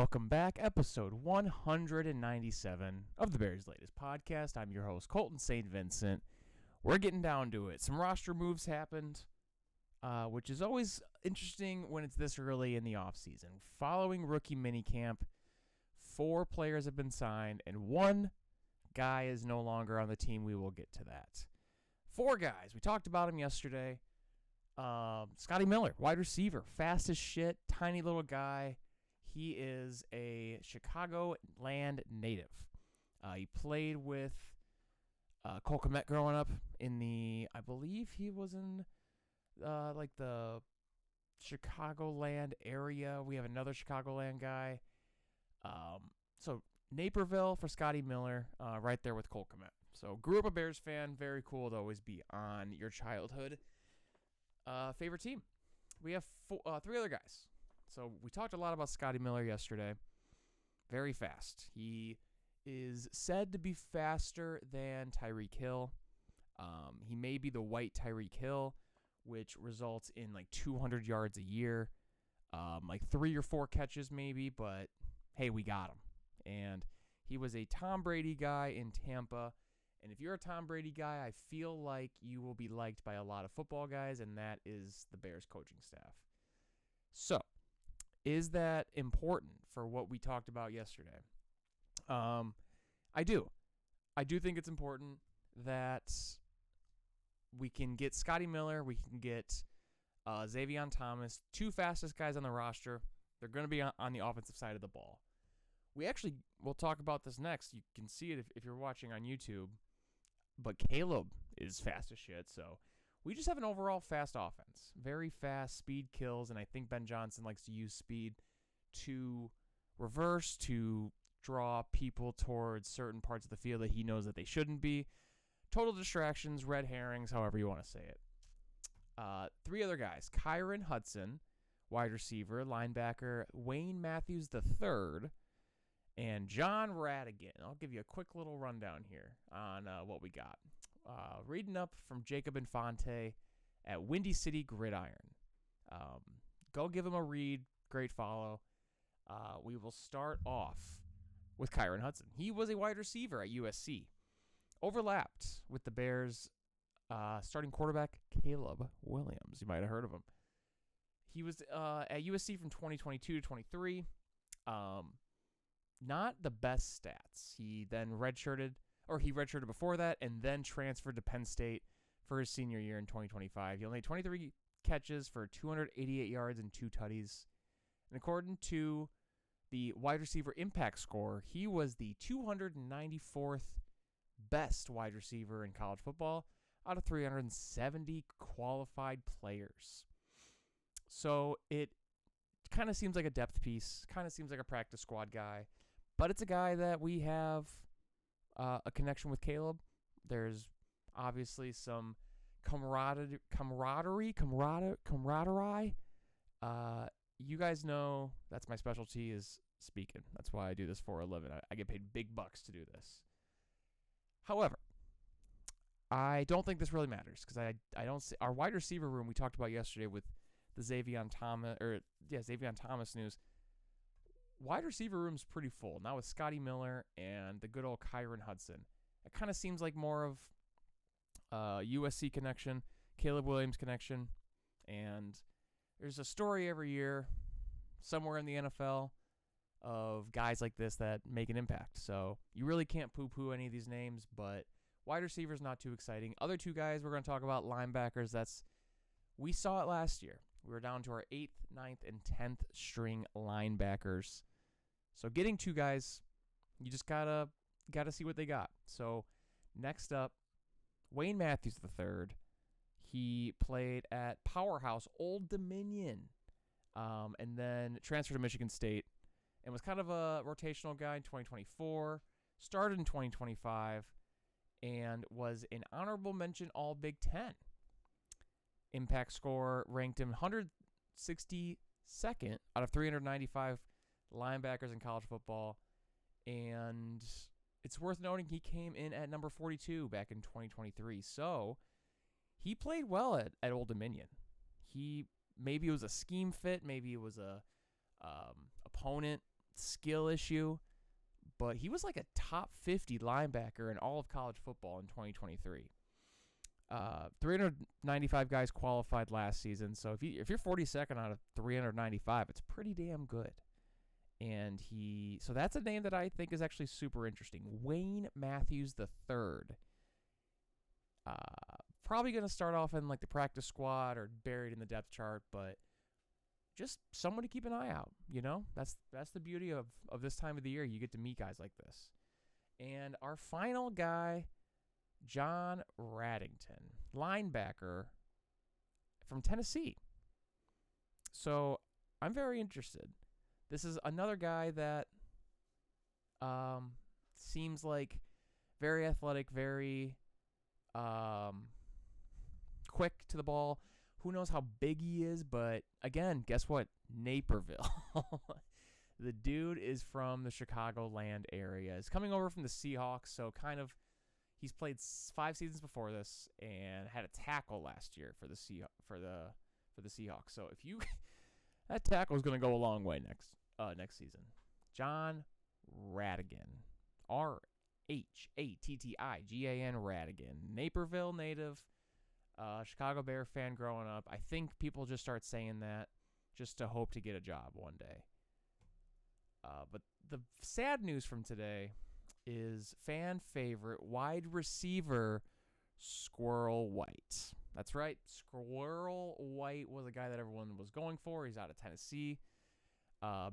Welcome back, episode 197 of the Bears' latest podcast. I'm your host, Colton St. Vincent. We're getting down to it. Some roster moves happened, which is always interesting when it's this early in the offseason. Following rookie minicamp, 4 players have been signed, and 1 guy is no longer on the team. We will get to that. 4 guys. We talked about him yesterday. Scotty Miller, wide receiver, fast as shit, tiny little guy. He is a Chicagoland native. He played with Colton St growing up I believe he was in the Chicagoland area. We have another Chicagoland guy. So Naperville for Scotty Miller, right there with Colton St. So grew up a Bears fan. Very cool to always be on your childhood favorite team. We have 3 other guys. So we talked a lot about Scotty Miller yesterday. Very fast. He is said to be faster than Tyreek Hill. He may be the white Tyreek Hill, which results in like 200 yards a year, like 3 or 4 catches maybe, but hey, we got him. And he was a Tom Brady guy in Tampa. And if you're a Tom Brady guy, I feel like you will be liked by a lot of football guys, and that is the Bears coaching staff. So, is that important for what we talked about yesterday? I do. I do think it's important that we can get Scotty Miller, we can get Xavier Thomas, 2 fastest guys on the roster. They're going to be on the offensive side of the ball. We'll talk about this next. You can see it if you're watching on YouTube. But Caleb is fast as shit, so we just have an overall fast offense. Very fast, speed kills, and I think Ben Johnson likes to use speed to reverse, to draw people towards certain parts of the field that he knows that they shouldn't be. Total distractions, red herrings, however you want to say it. 3 other guys. Kyron Hudson, wide receiver, linebacker, Wayne Matthews III, and John Radigan. I'll give you a quick little rundown here on what we got. Reading up from Jacob Infante at Windy City Gridiron. Go give him a read. Great follow. We will start off with Kyron Hudson. He was a wide receiver at USC. Overlapped with the Bears' starting quarterback, Caleb Williams. You might have heard of him. He was at USC from 2022 to 23. Not the best stats. He redshirted before that and then transferred to Penn State for his senior year in 2025. He only had 23 catches for 288 yards and 2 tutties. And according to the wide receiver impact score, he was the 294th best wide receiver in college football out of 370 qualified players. So it kind of seems like a depth piece, kind of seems like a practice squad guy, but it's a guy that we have a connection with Caleb. There's obviously some camaraderie. You guys know that's my specialty is speaking. That's why I do this for a living. I get paid big bucks to do this. However, I don't think this really matters because I don't see our wide receiver room we talked about yesterday with the Xavier Thomas news. Wide receiver room's pretty full. Now with Scotty Miller and the good old Kyron Hudson. It kind of seems like more of USC connection, Caleb Williams connection, and there's a story every year somewhere in the NFL of guys like this that make an impact. So you really can't poo-poo any of these names, but wide receivers not too exciting. Other 2 guys we're going to talk about, linebackers. We saw it last year. We were down to our 8th, 9th, and 10th string linebackers. So getting 2 guys, you just gotta see what they got. So next up, Wayne Matthews III. He played at Powerhouse Old Dominion, and then transferred to Michigan State, and was kind of a rotational guy in 2024. Started in 2025, and was an honorable mention All Big Ten. Impact score ranked him 162nd out of 395 linebackers in college football. And it's worth noting he came in at number 42 back in 2023. So he played well at Old Dominion. Maybe it was a scheme fit. Maybe it was a opponent skill issue, but he was like a top 50 linebacker in all of college football in 2023. 395 guys qualified last season, so if you're 42nd out of 395, it's pretty damn good. And so that's a name that I think is actually super interesting. Wayne Matthews III. Probably going to start off in like the practice squad or buried in the depth chart, but just someone to keep an eye out. That's the beauty of this time of the year. You get to meet guys like this. And our final guy, John Raddington, linebacker from Tennessee. So I'm very interested. This is another guy that seems like very athletic, very quick to the ball. Who knows how big he is, but again, guess what? Naperville. The dude is from the Chicagoland area. He's coming over from the Seahawks, so he's played 5 seasons before this and had a tackle last year for the Seahawks. So that tackle is going to go a long way next season. John Radigan, Rhattigan Radigan, Naperville native, Chicago Bear fan growing up. I think people just start saying that just to hope to get a job one day. But the sad news from today is fan favorite wide receiver Squirrel White. That's right, Squirrel White was a guy that everyone was going for. He's out of Tennessee.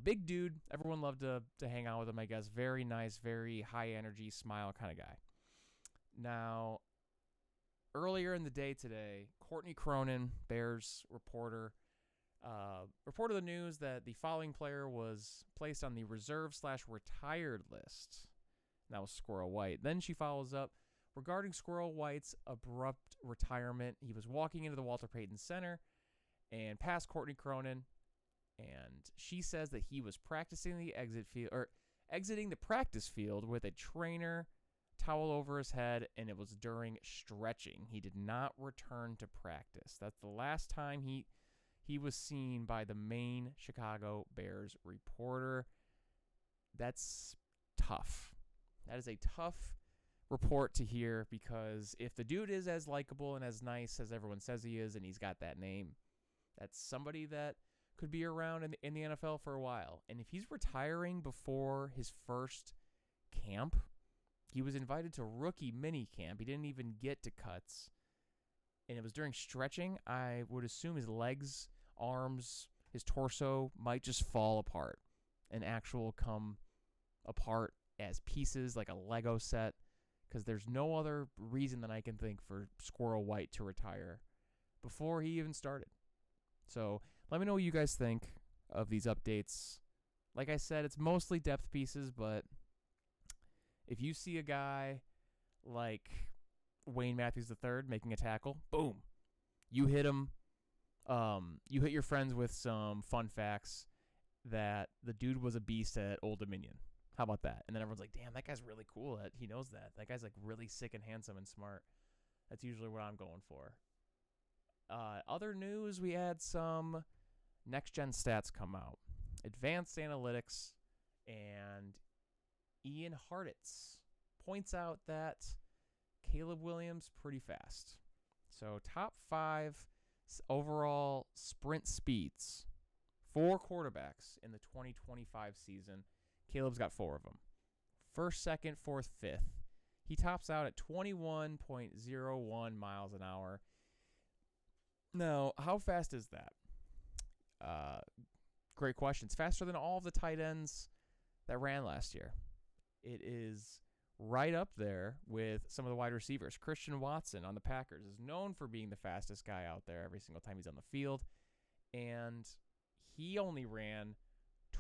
Big dude. Everyone loved to hang out with him, I guess. Very nice, very high energy, smile kind of guy. Now, earlier in the day today, Courtney Cronin, Bears reporter, reported the news that the following player was placed on the reserve/retired list. That was Squirrel White. Then she follows up, regarding Squirrel White's abrupt retirement, he was walking into the Walter Payton Center and past Courtney Cronin, and she says that he was exiting the practice field with a trainer towel over his head, and it was during stretching. He did not return to practice. That's the last time he was seen by the main Chicago Bears reporter. That's tough. That is a tough report to hear, because if the dude is as likable and as nice as everyone says he is, and he's got that name, that's somebody that could be around in the NFL for a while. And if he's retiring before his first camp, he was invited to rookie mini camp. He didn't even get to cuts. And it was during stretching. I would assume his legs, arms, his torso might just fall apart and come apart as pieces like a Lego set, because there's no other reason that I can think for Squirrel White to retire before he even started. So let me know what you guys think of these updates. Like I said, it's mostly depth pieces, but if you see a guy like Wayne Matthews III making a tackle, boom, you hit him. You hit your friends with some fun facts that the dude was a beast at Old Dominion. How about that? And then everyone's like, damn, that guy's really cool. He knows that. That guy's like really sick and handsome and smart. That's usually what I'm going for. Other news, we had some next-gen stats come out. Advanced Analytics and Ian Hartitz points out that Caleb Williams pretty fast. So top 5 overall sprint speeds for quarterbacks in the 2025 season. Caleb's got 4 of them. First, second, fourth, fifth. He tops out at 21.01 miles an hour. Now, how fast is that? Great question. It's faster than all of the tight ends that ran last year. It is right up there with some of the wide receivers. Christian Watson on the Packers is known for being the fastest guy out there every single time he's on the field. And he only ran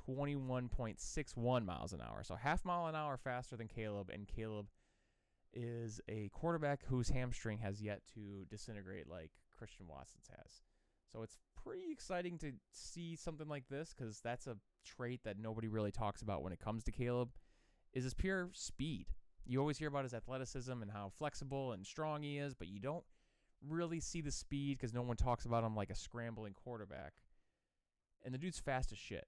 21.61 miles an hour. So half mile an hour faster than Caleb. And Caleb is a quarterback whose hamstring has yet to disintegrate like Christian Watson's has. So it's pretty exciting to see something like this, because that's a trait that nobody really talks about when it comes to Caleb, is his pure speed. You always hear about his athleticism and how flexible and strong he is, but you don't really see the speed because no one talks about him like a scrambling quarterback. And the dude's fast as shit.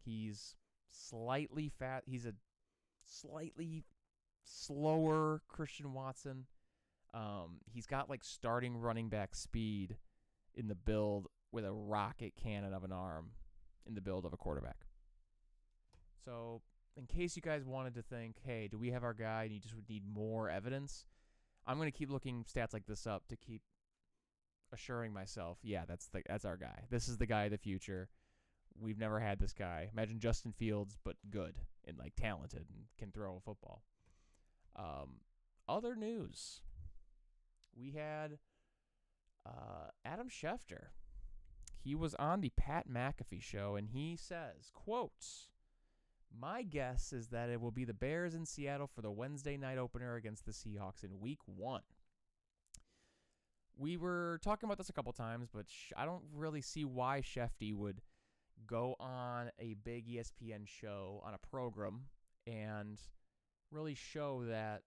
He's slightly fat. He's a slightly slower Christian Watson. He's got like starting running back speed in the build with a rocket cannon of an arm in the build of a quarterback. So in case you guys wanted to think, hey, do we have our guy and you just would need more evidence, I'm going to keep looking stats like this up to keep assuring myself, yeah, that's our guy. This is the guy of the future. We've never had this guy. Imagine Justin Fields, but good and like talented and can throw a football. Other news. We had Adam Schefter. He was on the Pat McAfee show, and he says, quotes, "My guess is that it will be the Bears in Seattle for the Wednesday night opener against the Seahawks in Week 1. We were talking about this a couple times, but I don't really see why Shefty would go on a big ESPN show on a program and really show that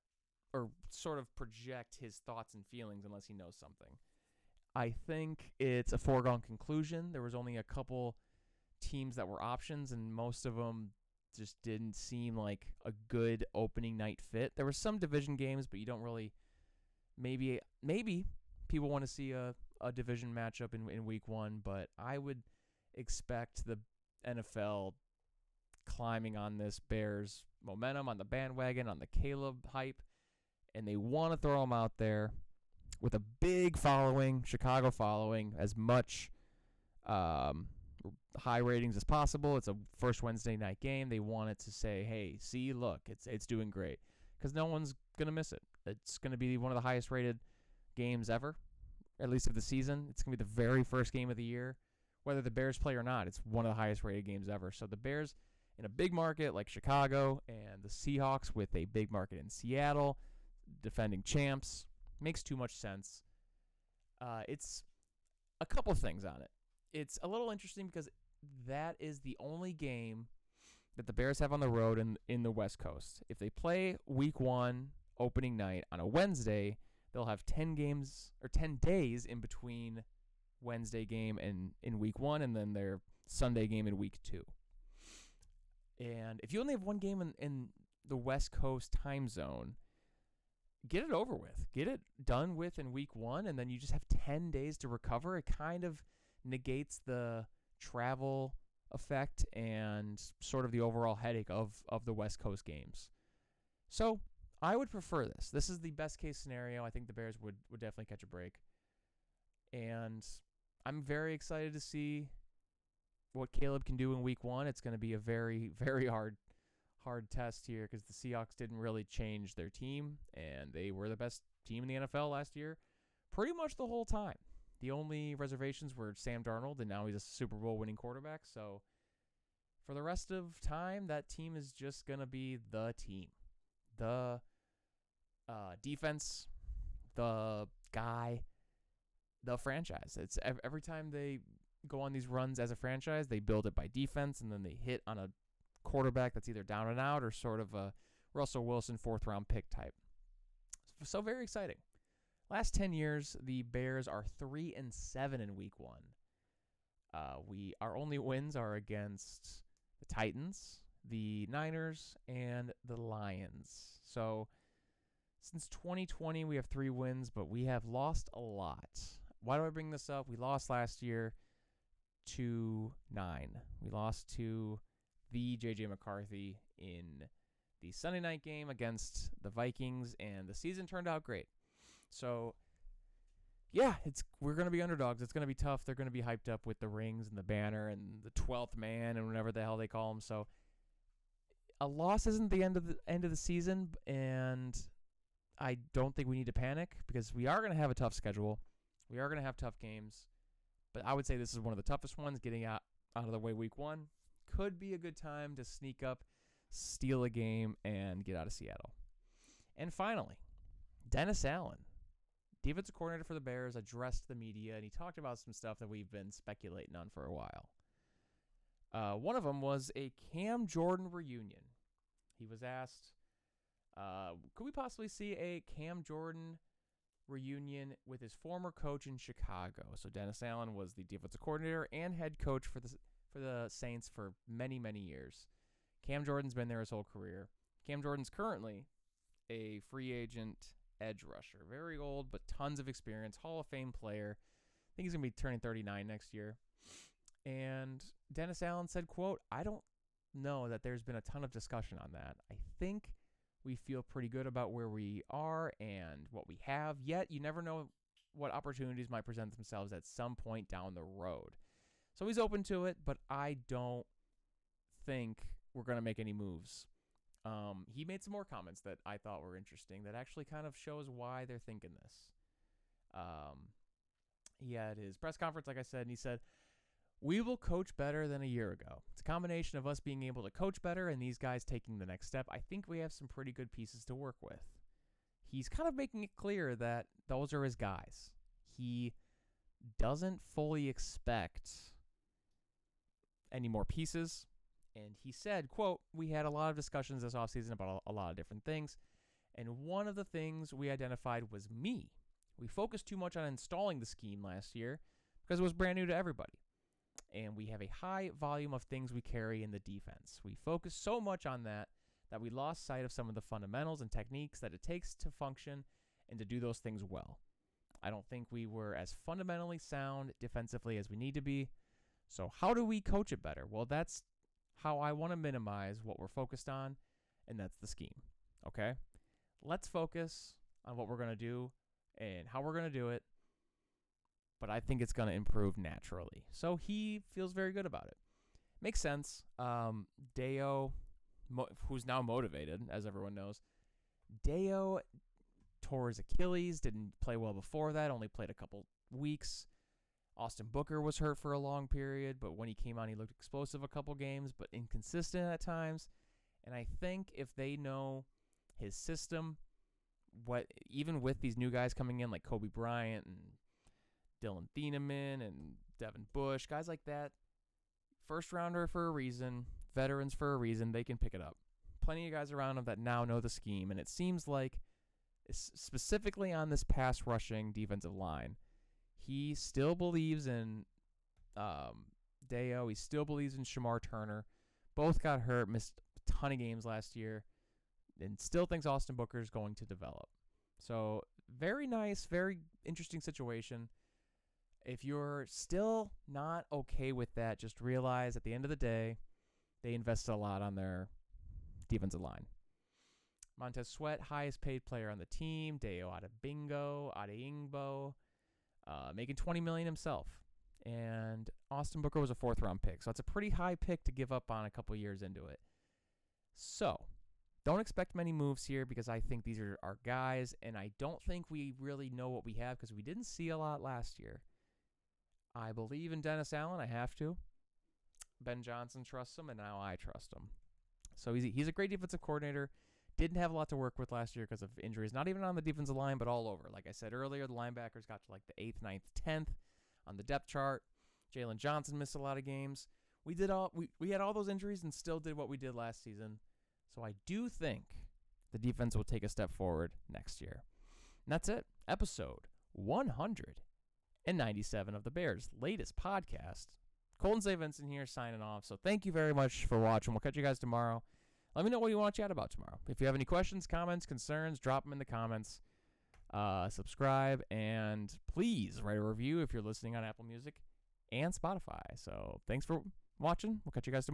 or sort of project his thoughts and feelings unless he knows something. I think it's a foregone conclusion. There was only a couple teams that were options, and most of them just didn't seem like a good opening night fit. There were some division games, but you don't really maybe people want to see a division matchup in Week 1, but I would expect the NFL climbing on this Bears momentum, on the bandwagon, on the Caleb hype, and they want to throw him out there with a big following, Chicago following, as much high ratings as possible. It's a first Wednesday night game. They want it to say, hey, see, look, it's doing great, because no one's going to miss it. It's going to be one of the highest rated games ever, at least of the season. It's going to be the very first game of the year. Whether the Bears play or not, it's one of the highest rated games ever. So the Bears in a big market like Chicago and the Seahawks with a big market in Seattle, defending champs, makes too much sense. It's a couple things on it. It's a little interesting because that is the only game that the Bears have on the road in the West Coast. If they play Week 1 opening night on a Wednesday, they'll have 10 days in between Wednesday game and in Week 1 and then their Sunday game in Week 2. And if you only have one game in the West Coast time zone, get it over with. Get it done with in Week 1, and then you just have 10 days to recover. It kind of negates the travel effect and sort of the overall headache of the West Coast games. So I would prefer this. This is the best case scenario. I think the Bears would definitely catch a break. And I'm very excited to see what Caleb can do in Week 1. It's going to be a very, very hard test here because the Seahawks didn't really change their team, and they were the best team in the NFL last year pretty much the whole time. The only reservations were Sam Darnold, and now he's a Super Bowl winning quarterback. So for the rest of time, that team is just going to be the team. The defense, the guy, the franchise. It's every time they go on these runs as a franchise, they build it by defense, and then they hit on a quarterback that's either down and out or sort of a Russell Wilson 4th-round pick type. So very exciting. Last 10 years, the Bears are 3-7 in Week 1. Our only wins are against the Titans, the Niners, and the Lions. So since 2020, we have 3 wins, but we have lost a lot. Why do I bring this up? We lost last year 2-9. We lost to the J.J. McCarthy in the Sunday night game against the Vikings, and the season turned out great. So, yeah, we're going to be underdogs. It's going to be tough. They're going to be hyped up with the rings and the banner and the 12th man and whatever the hell they call them. So, a loss isn't the end of the season, and I don't think we need to panic because we are going to have a tough schedule. We are going to have tough games, but I would say this is one of the toughest ones. Getting out of the way Week 1 could be a good time to sneak up, steal a game, and get out of Seattle. And finally, Dennis Allen, defensive coordinator for the Bears, addressed the media, and he talked about some stuff that we've been speculating on for a while. One of them was a Cam Jordan reunion. He was asked, could we possibly see a Cam Jordan reunion with his former coach in Chicago? So Dennis Allen was the defensive coordinator and head coach for the Saints for many, many years. Cam Jordan's been there his whole career. Cam Jordan's currently a free agent edge rusher. Very old, but tons of experience. Hall of Fame player. I think he's going to be turning 39 next year. And Dennis Allen said, quote, I don't know that there's been a ton of discussion on that. I think we feel pretty good about where we are and what we have, yet you never know what opportunities might present themselves at some point down the road. So he's open to it, but I don't think we're going to make any moves. He made some more comments that I thought were interesting that actually kind of shows why they're thinking this. He had his press conference, like I said, and he said, we will coach better than a year ago. It's a combination of us being able to coach better and these guys taking the next step. I think we have some pretty good pieces to work with. He's kind of making it clear that those are his guys. He doesn't fully expect any more pieces. And he said, quote, we had a lot of discussions this offseason about a lot of different things. And one of the things we identified was me. We focused too much on installing the scheme last year because it was brand new to everybody. And we have a high volume of things we carry in the defense. We focused so much on that we lost sight of some of the fundamentals and techniques that it takes to function and to do those things well. I don't think we were as fundamentally sound defensively as we need to be. So how do we coach it better? Well, that's how I want to minimize what we're focused on, and that's the scheme. Okay? Let's focus on what we're going to do and how we're going to do it. But I think it's going to improve naturally. So he feels very good about it. Makes sense. Deo, who's now motivated, as everyone knows. Deo tore his Achilles, didn't play well before that, only played a couple weeks. Austin Booker was hurt for a long period, but when he came on, he looked explosive a couple games, but inconsistent at times. And I think if they know his system, even with these new guys coming in like Kobe Bryant and Dylan Thieneman and Devin Bush, guys like that, first rounder for a reason, veterans for a reason, they can pick it up. Plenty of guys around him that now know the scheme, and it seems like, specifically on this pass rushing defensive line, he still believes in Deo. He still believes in Shamar Turner. Both got hurt, missed a ton of games last year, and still thinks Austin Booker is going to develop. So very nice, very interesting situation. If you're still not okay with that, just realize at the end of the day, they invested a lot on their defensive line. Montez Sweat, highest paid player on the team. Deo Adeyingbo, making $20 million himself. And Austin Booker was a 4th-round pick. So it's a pretty high pick to give up on a couple years into it. So don't expect many moves here because I think these are our guys. And I don't think we really know what we have because we didn't see a lot last year. I believe in Dennis Allen. I have to. Ben Johnson trusts him, and now I trust him. So he's a great defensive coordinator. Didn't have a lot to work with last year because of injuries, not even on the defensive line, but all over. Like I said earlier, the linebackers got to like the 8th, 9th, 10th on the depth chart. Jalen Johnson missed a lot of games. We had all those injuries and still did what we did last season. So I do think the defense will take a step forward next year. And that's it. Episode 197 of the Bears' latest podcast. Colton St. Vincent here signing off. So thank you very much for watching. We'll catch you guys tomorrow. Let me know what you want to chat about tomorrow. If you have any questions, comments, concerns, drop them in the comments. Subscribe, and please write a review if you're listening on Apple Music and Spotify. So thanks for watching. We'll catch you guys tomorrow.